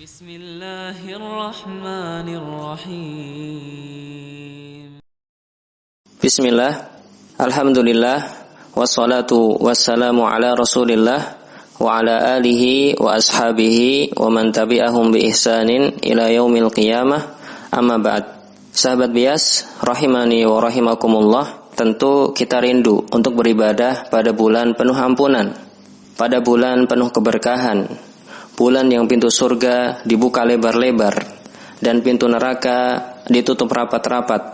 Bismillahirrahmanirrahim. Bismillah, alhamdulillah, wassalatu wassalamu ala rasulillah wa ala alihi wa ashabihi wa man tabi'ahum bi ihsanin ila yaumil qiyamah, amma ba'd. Sahabat bias, rahimani wa rahimakumullah, tentu kita rindu untuk beribadah pada bulan penuh ampunan, pada bulan penuh keberkahan, bulan yang pintu surga dibuka lebar-lebar dan pintu neraka ditutup rapat-rapat,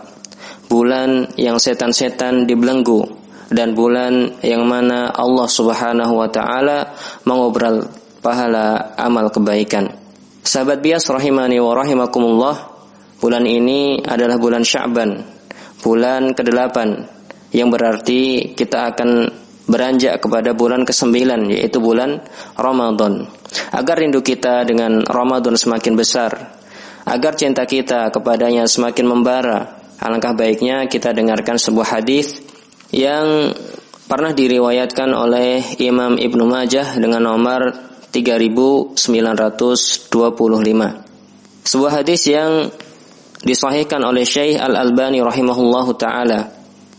bulan yang setan-setan dibelenggu, dan bulan yang mana Allah Subhanahu wa taala mengobrol pahala amal kebaikan. Sahabat bias rahimani wa rahimakumullah, bulan ini adalah bulan Sya'ban, bulan ke-8, yang berarti kita akan beranjak kepada bulan ke-9, yaitu bulan Ramadan. Agar rindu kita dengan Ramadan semakin besar, agar cinta kita kepadanya semakin membara, alangkah baiknya kita dengarkan sebuah hadis yang pernah diriwayatkan oleh Imam Ibnu Majah dengan nomor 3925. Sebuah hadis yang disahihkan oleh Syekh Al-Albani rahimahullahu taala.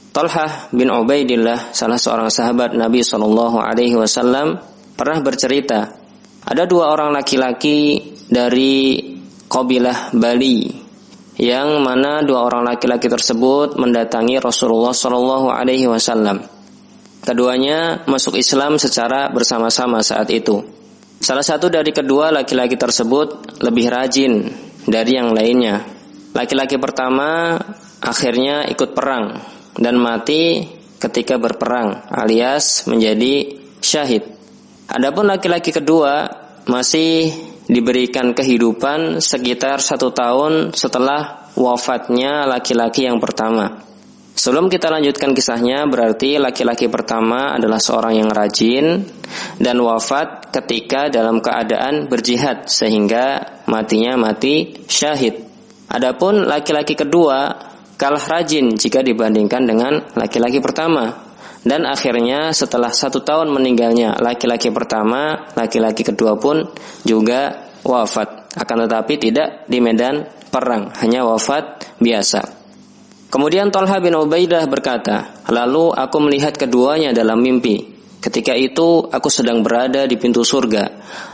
Talhah bin Ubaidillah, salah seorang sahabat Nabi SAW, pernah bercerita, ada dua orang laki-laki dari kabilah Bali, yang mana dua orang laki-laki tersebut mendatangi Rasulullah SAW. Keduanya masuk Islam secara bersama-sama saat itu. Salah satu dari kedua laki-laki tersebut lebih rajin dari yang lainnya. Laki-laki pertama akhirnya ikut perang dan mati ketika berperang, alias menjadi syahid. Adapun laki-laki kedua masih diberikan kehidupan sekitar 1 tahun setelah wafatnya laki-laki yang pertama. Sebelum kita lanjutkan kisahnya, berarti laki-laki pertama adalah seorang yang rajin dan wafat ketika dalam keadaan berjihad, sehingga matinya mati syahid. Adapun laki-laki kedua kalah rajin jika dibandingkan dengan laki-laki pertama, dan akhirnya setelah 1 tahun meninggalnya laki-laki pertama, laki-laki kedua pun juga wafat, akan tetapi tidak di medan perang, hanya wafat biasa. Kemudian Talha bin Ubaidah berkata, lalu aku melihat keduanya dalam mimpi. Ketika itu aku sedang berada di pintu surga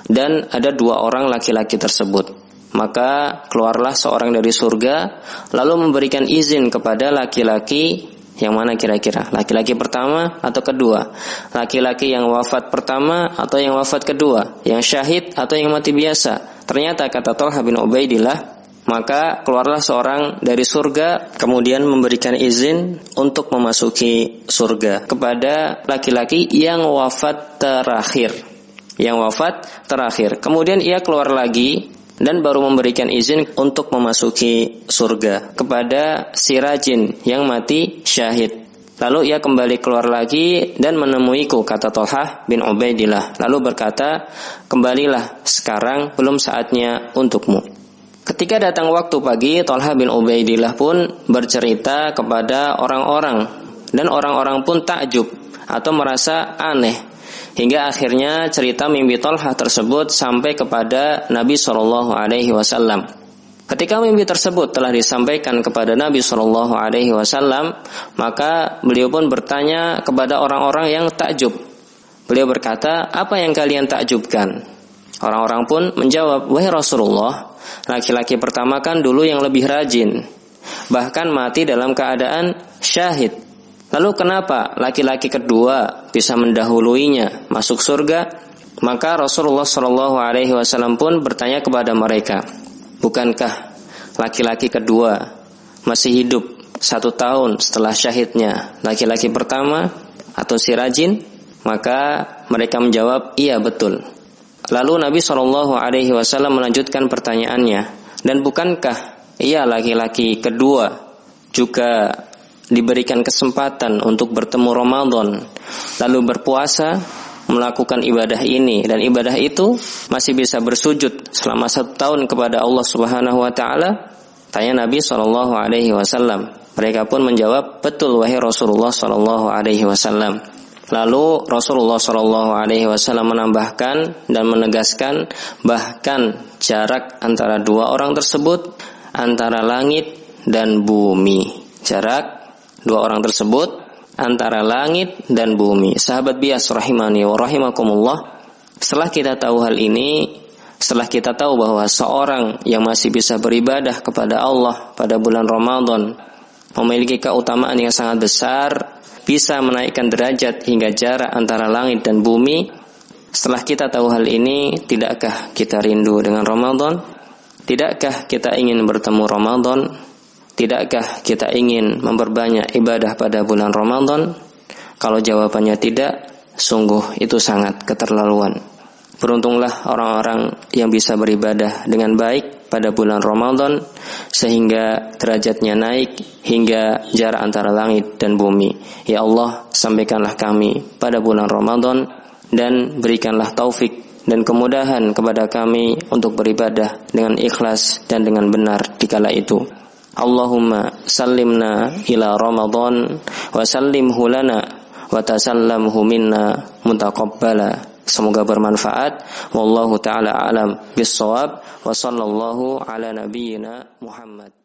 dan ada 2 orang laki-laki tersebut. Maka keluarlah seorang dari surga lalu memberikan izin kepada laki-laki yang mana kira-kira? Laki-laki pertama atau kedua? Laki-laki yang wafat pertama atau yang wafat kedua? Yang syahid atau yang mati biasa? Ternyata kata Talha bin Ubaidillah, maka keluarlah seorang dari surga kemudian memberikan izin untuk memasuki surga kepada laki-laki yang wafat terakhir. Yang wafat terakhir. Kemudian ia keluar lagi dan baru memberikan izin untuk memasuki surga kepada si rajin yang mati syahid. Lalu ia kembali keluar lagi dan menemuiku, kata Talhah bin Ubaidillah. Lalu berkata, kembalilah, sekarang belum saatnya untukmu. Ketika datang waktu pagi, Talhah bin Ubaidillah pun bercerita kepada orang-orang, dan orang-orang pun takjub atau merasa aneh. Hingga akhirnya cerita mimpi Talhah tersebut sampai kepada Nabi SAW. Ketika mimpi tersebut telah disampaikan kepada Nabi SAW, maka beliau pun bertanya kepada orang-orang yang takjub. Beliau berkata, apa yang kalian takjubkan? Orang-orang pun menjawab, wahai Rasulullah, laki-laki pertama kan dulu yang lebih rajin, bahkan mati dalam keadaan syahid. Lalu kenapa laki-laki kedua bisa mendahuluinya masuk surga? Maka Rasulullah SAW pun bertanya kepada mereka, bukankah laki-laki kedua masih hidup 1 tahun setelah syahidnya laki-laki pertama atau si rajin? Maka mereka menjawab, iya betul. Lalu Nabi SAW melanjutkan pertanyaannya, dan bukankah ia laki-laki kedua juga diberikan kesempatan untuk bertemu Ramadan, lalu berpuasa, melakukan ibadah ini dan ibadah itu, masih bisa bersujud selama 1 tahun kepada Allah Subhanahu wa taala? Tanya Nabi SAW. Mereka pun menjawab, betul wahai Rasulullah SAW. Lalu Rasulullah SAW menambahkan dan menegaskan bahkan jarak antara dua orang tersebut antara langit dan bumi. Jarak dua orang tersebut antara langit dan bumi. Sahabat bias rahimani wa rahimakumullah, setelah kita tahu hal ini, setelah kita tahu bahwa seorang yang masih bisa beribadah kepada Allah pada bulan Ramadan memiliki keutamaan yang sangat besar, bisa menaikkan derajat hingga jarak antara langit dan bumi. Setelah kita tahu hal ini, tidakkah kita rindu dengan Ramadan? Tidakkah kita ingin bertemu Ramadan? Tidakkah kita ingin memperbanyak ibadah pada bulan Ramadan? Kalau jawabannya tidak, sungguh itu sangat keterlaluan. Beruntunglah orang-orang yang bisa beribadah dengan baik pada bulan Ramadan sehingga derajatnya naik hingga jarak antara langit dan bumi. Ya Allah, sampaikanlah kami pada bulan Ramadan dan berikanlah taufik dan kemudahan kepada kami untuk beribadah dengan ikhlas dan dengan benar di kala itu. Allahumma sallimna ila Ramadan wa sallimhu lana wa tasallamhu minna mutaqabbala. Semoga bermanfaat. Wallahu ta'ala alam bis-shawab wa sallallahu ala nabiyyina Muhammad.